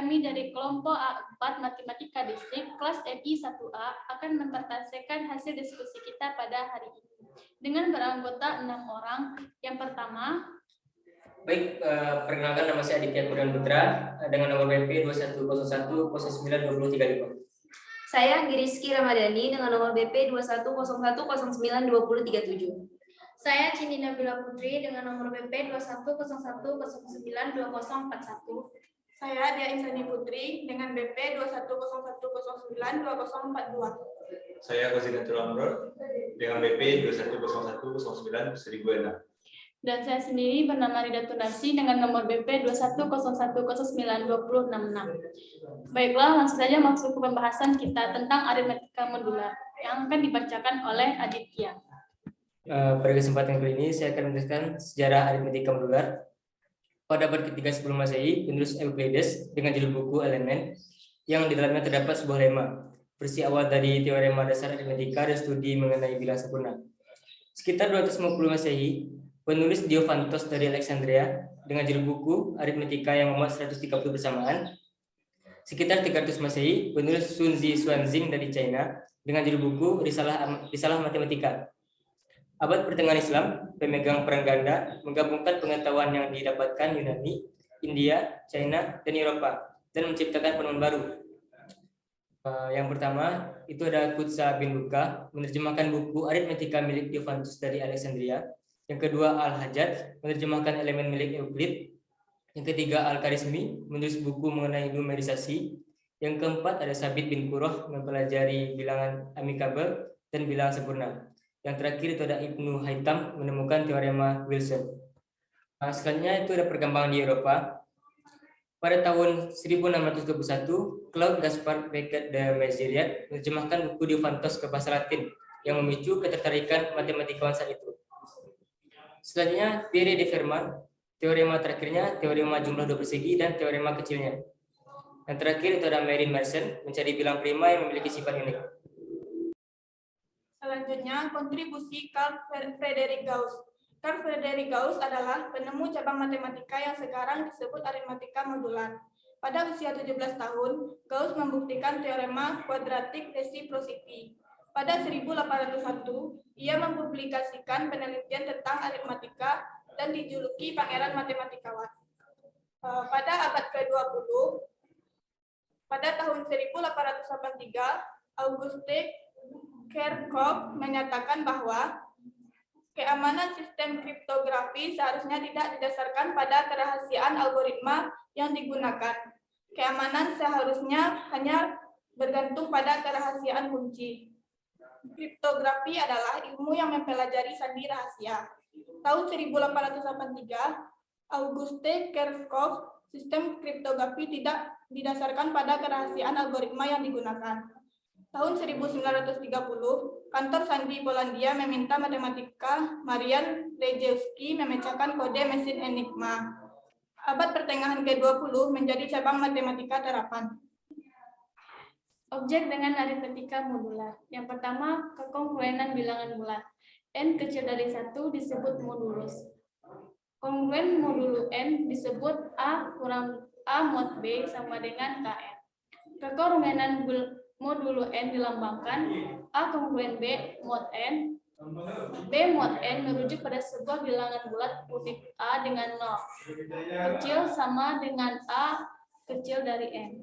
kami dari kelompok A4 Matematika Distrik kelas MI 1A akan mempresentasikan hasil diskusi kita pada hari ini dengan beranggota 6 orang. Yang pertama, baik, perkenalkan nama saya Aditya Kurniawan Putra dengan nomor BP 2101092035. Saya Giriski Ramadhani dengan nomor BP 2101092037. Saya Cindy Nabila Putri dengan nomor BP 2101092041. Saya Dia Insani Putri dengan BP 2101092042. Saya Kozinatul Amrul dengan BP 2101091006. dan saya sendiri bernama Rida Tunarsi dengan nomor BP 2101092066. Baiklah, langsung saja masuk ke pembahasan kita tentang aritmatika modular yang akan dibacakan oleh Aditya. Pada kesempatan kali ini saya akan menjelaskan sejarah aritmatika modular. Pada abad ketiga sebelum Masehi, penulis Euclides dengan judul buku Elemen yang di dalamnya terdapat sebuah lemma, versi awal dari teorema dasar aritmatika dan studi mengenai bilang sempurna. Sekitar 250 Masehi, penulis Diophantos dari Alexandria dengan judul buku Aritmatika yang memuat 130 persamaan. Sekitar 300 Masehi, penulis Sunzi Xuanzing dari China dengan judul buku Risalah Matematika. Abad pertengahan Islam, pemegang peran ganda menggabungkan pengetahuan yang didapatkan Yunani, India, China, dan Eropa dan menciptakan penemuan baru. Yang pertama itu ada Qutza bin Luka menerjemahkan buku Aritmatika milik Diophantus dari Alexandria. Yang kedua Al-Hajjaj menerjemahkan elemen milik Euclid. Yang ketiga Al-Kharizmi menulis buku mengenai numerisasi. Yang keempat ada Sabit bin Qurrah mempelajari bilangan amikabel dan bilangan sempurna. Yang terakhir itu ada Ibnu Haytham menemukan teorema Wilson. Selanjutnya itu ada perkembangan di Eropa. Pada tahun 1621, Claude Gaspar Becket de Mézières menerjemahkan buku Diophantos ke bahasa Latin yang memicu ketertarikan matematikawan saat itu. Selanjutnya, Pierre de Fermat, teorema terakhirnya, teorema jumlah dua persegi dan teorema kecilnya. Yang terakhir itu ada Marin Mersenne, mencari bilang prima yang memiliki sifat unik. Selanjutnya, kontribusi Carl Friedrich Gauss. Carl Friedrich Gauss adalah penemu cabang matematika yang sekarang disebut aritmatika modular. Pada usia 17 tahun, Gauss membuktikan teorema quadratic reciprocity. Pada 1801, ia mempublikasikan penelitian tentang aritmatika dan dijuluki Pangeran Matematikawan. Pada abad ke-20, pada tahun 1883, Auguste Kerckhoff menyatakan bahwa keamanan sistem kriptografi seharusnya tidak didasarkan pada kerahasiaan algoritma yang digunakan. Keamanan seharusnya hanya bergantung pada kerahasiaan kunci. Kriptografi adalah ilmu yang mempelajari sandi rahasia. Tahun 1883, Auguste Kerckhoff, sistem kriptografi tidak didasarkan pada kerahasiaan algoritma yang digunakan. Tahun 1930, kantor sandi Polandia meminta matematika Marian Rejewski memecahkan kode mesin Enigma. Abad pertengahan ke-20 menjadi cabang matematika terapan. Objek dengan aritmatika modular. Yang pertama, kekongruenan bilangan bulat. N kecil dari 1 disebut modulus. Kongruen modulu N disebut A kurang A mod B sama dengan KN. Kekongruenan modulu N dilambangkan A kongruen B mod N. B mod N merujuk pada sebuah bilangan bulat unik A dengan 0. Kecil sama dengan A kecil dari N.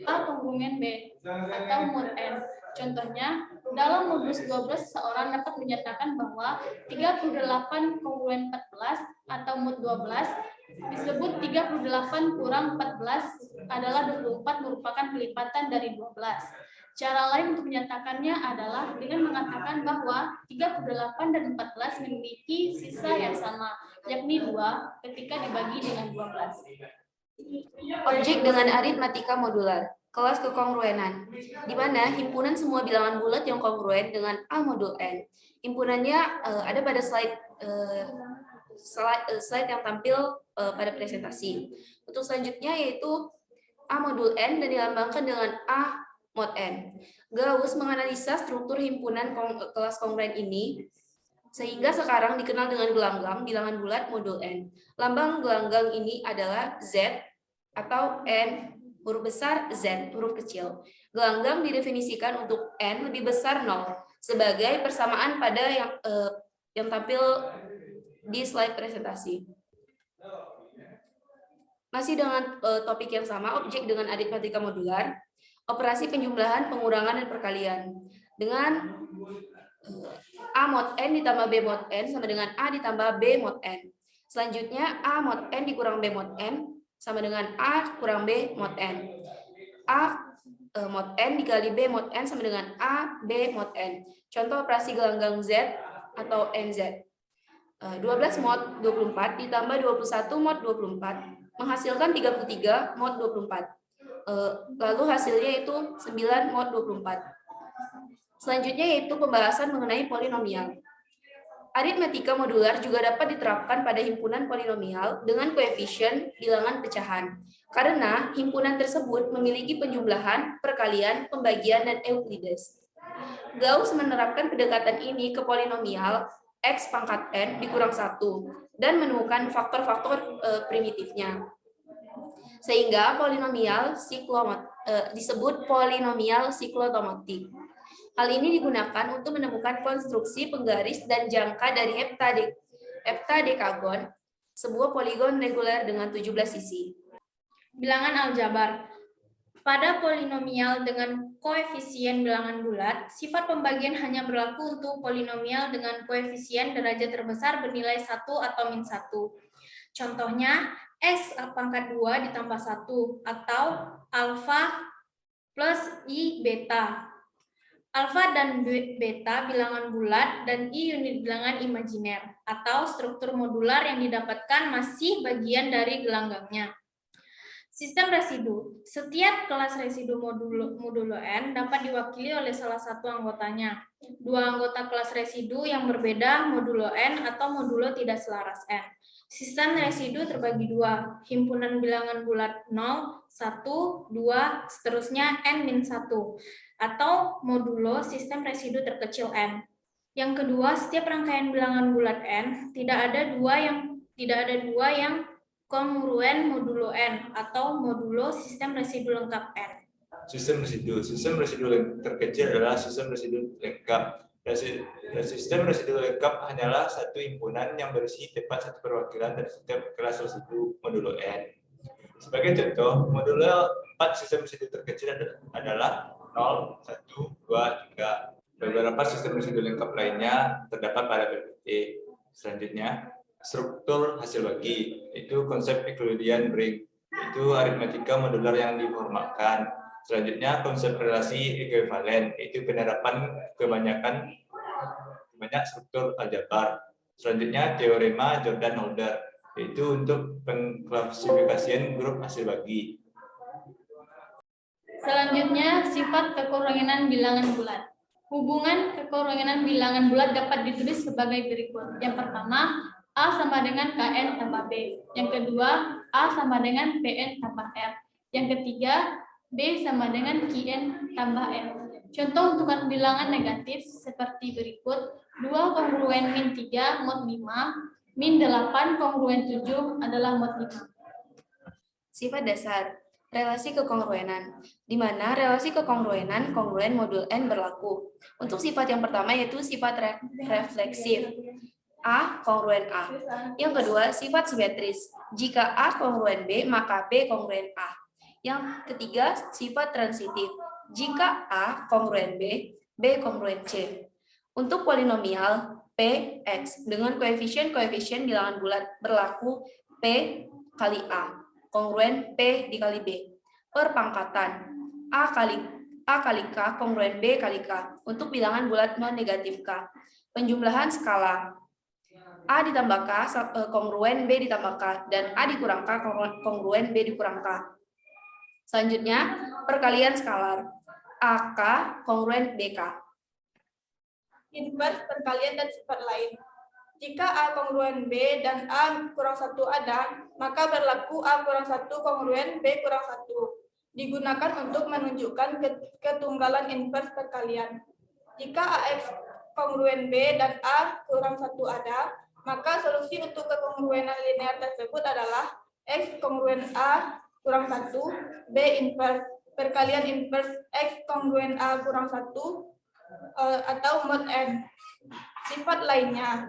A kongruen B atau mod N. Contohnya, dalam modulus 12 seseorang dapat menyatakan bahwa 38 kongruen 14 atau mod 12 disebut 38 kurang 14 adalah 24 merupakan kelipatan dari 12. Cara lain untuk menyatakannya adalah dengan mengatakan bahwa 38 dan 14 memiliki sisa yang sama, yakni 2 ketika dibagi dengan 12. Objek dengan aritmatika modular. Kelas kekongruenan, di mana himpunan semua bilangan bulat yang kongruen dengan A modul N. Himpunannya ada pada slide yang tampil pada presentasi. Untuk selanjutnya yaitu A modul N dan dilambangkan dengan A mod N. Gauss menganalisa struktur himpunan kelas kongruen ini sehingga sekarang dikenal dengan gelanggang bilangan bulat modul N. Lambang gelanggang ini adalah Z atau N, huruf besar, Z, huruf kecil. Gelanggang didefinisikan untuk N lebih besar 0 sebagai persamaan pada yang tampil di slide presentasi. Masih dengan topik yang sama, objek dengan aritmatika modular, operasi penjumlahan, pengurangan, dan perkalian. Dengan A mod N ditambah B mod N sama dengan A ditambah B mod N. Selanjutnya, A mod N dikurang B mod N sama dengan A kurang B mod N. A mod N dikali B mod N sama dengan A B mod N. Contoh operasi gelanggang Z atau NZ. 12 mod 24 ditambah 21 mod 24 menghasilkan 33 mod 24. Lalu hasilnya itu 9 mod 24. Selanjutnya yaitu pembahasan mengenai polinomial. Aritmatika modular juga dapat diterapkan pada himpunan polinomial dengan koefisien bilangan pecahan. Karena himpunan tersebut memiliki penjumlahan, perkalian, pembagian, dan Euclides. Gauss menerapkan pendekatan ini ke polinomial X pangkat N dikurang 1 dan menemukan faktor-faktor primitifnya. Sehingga polinomial disebut polinomial siklotomatik. Hal ini digunakan untuk menemukan konstruksi penggaris dan jangka dari heptadekagon, sebuah poligon reguler dengan 17 sisi. Bilangan aljabar. Pada polinomial dengan koefisien bilangan bulat, sifat pembagian hanya berlaku untuk polinomial dengan koefisien derajat terbesar bernilai 1 atau min 1. Contohnya, X pangkat 2 ditambah 1 atau alfa plus I beta. Alfa dan beta bilangan bulat dan I unit bilangan imajiner atau struktur modular yang didapatkan masih bagian dari gelanggangnya. Sistem residu. Setiap kelas residu modulo N dapat diwakili oleh salah satu anggotanya. Dua anggota kelas residu yang berbeda modulo N atau modulo tidak selaras N. Sistem residu terbagi dua, himpunan bilangan bulat 0, 1, 2, seterusnya N-1, atau modulo sistem residu terkecil N. Yang kedua, setiap rangkaian bilangan bulat N tidak ada dua yang kongruen modulo N atau modulo sistem residu lengkap N. Sistem residu terkecil adalah sistem residu lengkap. Sistem residu lengkap hanyalah satu himpunan yang berisi tepat satu perwakilan dari setiap kelas residu modulo N. Sebagai contoh, modulo 4 sistem residu terkecil adalah 0, 1, 2, 3. Beberapa sistem residu lengkap lainnya terdapat pada PPT. Selanjutnya, struktur hasil bagi, itu konsep Euclidean ring, itu aritmatika modular yang diformalkan. Selanjutnya, konsep relasi ekuivalen, yaitu penerapan banyak struktur aljabar. Selanjutnya, teorema Jordan-Holder, yaitu untuk pengklasifikasian grup hasil bagi. Selanjutnya, sifat kekorangan bilangan bulat. Hubungan kekorangan bilangan bulat dapat ditulis sebagai berikut. Yang pertama, A sama dengan KN tambah B. Yang kedua, A sama dengan PN tambah R. Yang ketiga, B sama dengan QN tambah N. Contoh untukan bilangan negatif seperti berikut. 2 kongruen min 3 mod 5, min 8 kongruen 7 adalah mod 5. Sifat dasar. Relasi kekongruenan, di mana relasi kekongruenan kongruen modul N berlaku. Untuk sifat yang pertama yaitu sifat refleksif. A kongruen A. Yang kedua, sifat simetris. Jika A kongruen B, maka B kongruen A. Yang ketiga, sifat transitif. Jika A kongruen B, B kongruen C. Untuk polinomial P, X dengan koefisien bilangan bulat berlaku P kali A, kongruen P dikali B. Perpangkatan A kali K kongruen B kali K untuk bilangan bulat non negatif K. Penjumlahan skala A ditambah K kongruen B ditambah K dan A dikurang K kongruen B dikurang K. Selanjutnya, perkalian skalar AK kongruen BK. Invers, perkalian, dan sifat lain. Jika A kongruen B dan A kurang 1 ada, maka berlaku A kurang 1 kongruen B kurang 1. Digunakan untuk menunjukkan ketunggalan invers perkalian. Jika AX kongruen B dan A kurang 1 ada, maka solusi untuk kekongruenan linear tersebut adalah X kongruen A kurang 1, B inverse, perkalian inverse X kongruen A kurang 1, atau mod N. Sifat lainnya,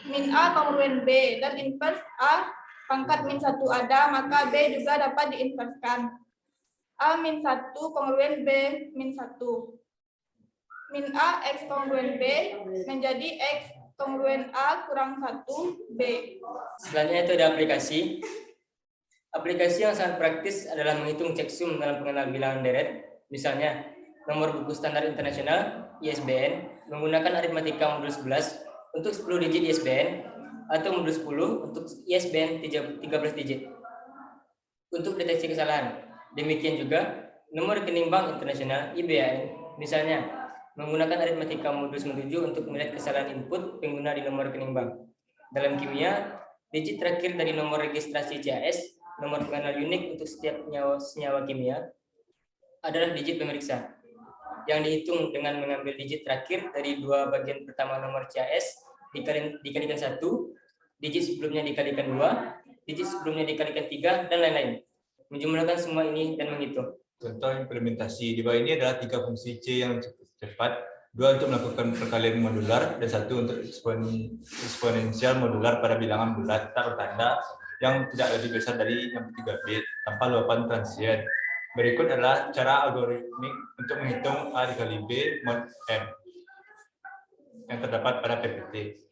min A kongruen B dan inverse A pangkat min 1 ada, maka B juga dapat diinverskan. A min 1 kongruen B min 1. Min A X kongruen B menjadi X kongruen A kurang 1 B. Selanjutnya itu ada aplikasi. Aplikasi yang sangat praktis adalah menghitung checksum dalam pengenal bilangan deret. Misalnya, nomor buku standar internasional ISBN menggunakan aritmatika modul 11 untuk 10 digit ISBN atau modul 10 untuk ISBN 13 digit. Untuk deteksi kesalahan. Demikian juga nomor rekening bank internasional IBAN misalnya menggunakan aritmatika modul 97 untuk melihat kesalahan input pengguna di nomor rekening bank. Dalam kimia, digit terakhir dari nomor registrasi CAS, nomor pengenal unik untuk setiap senyawa kimia, adalah digit pemeriksa yang dihitung dengan mengambil digit terakhir dari dua bagian pertama nomor CAS dikalikan 1, digit sebelumnya dikalikan 2, digit sebelumnya dikalikan 3, dan lain-lain. Menjumlahkan semua ini dan menghitung. Contoh implementasi di bawah ini adalah 3 fungsi C yang cepat, 2 untuk melakukan perkalian modular, dan 1 untuk eksponensial modular pada bilangan bulat tak bertanda yang tidak lebih besar dari 63 bit tanpa luapan transient. Berikut adalah cara algoritmik untuk menghitung A dikali B mod M yang terdapat pada PPT.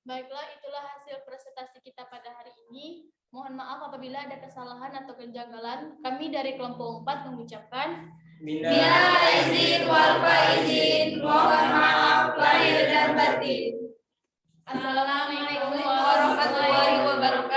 Baiklah, itulah hasil presentasi kita pada hari ini. Mohon maaf apabila ada kesalahan atau kejanggalan. Kami dari kelompok 4 mengucapkan Minal aizin wal faizin, mohon maaf lahir dan batin. Assalamualaikum warahmatullahi wabarakatuh.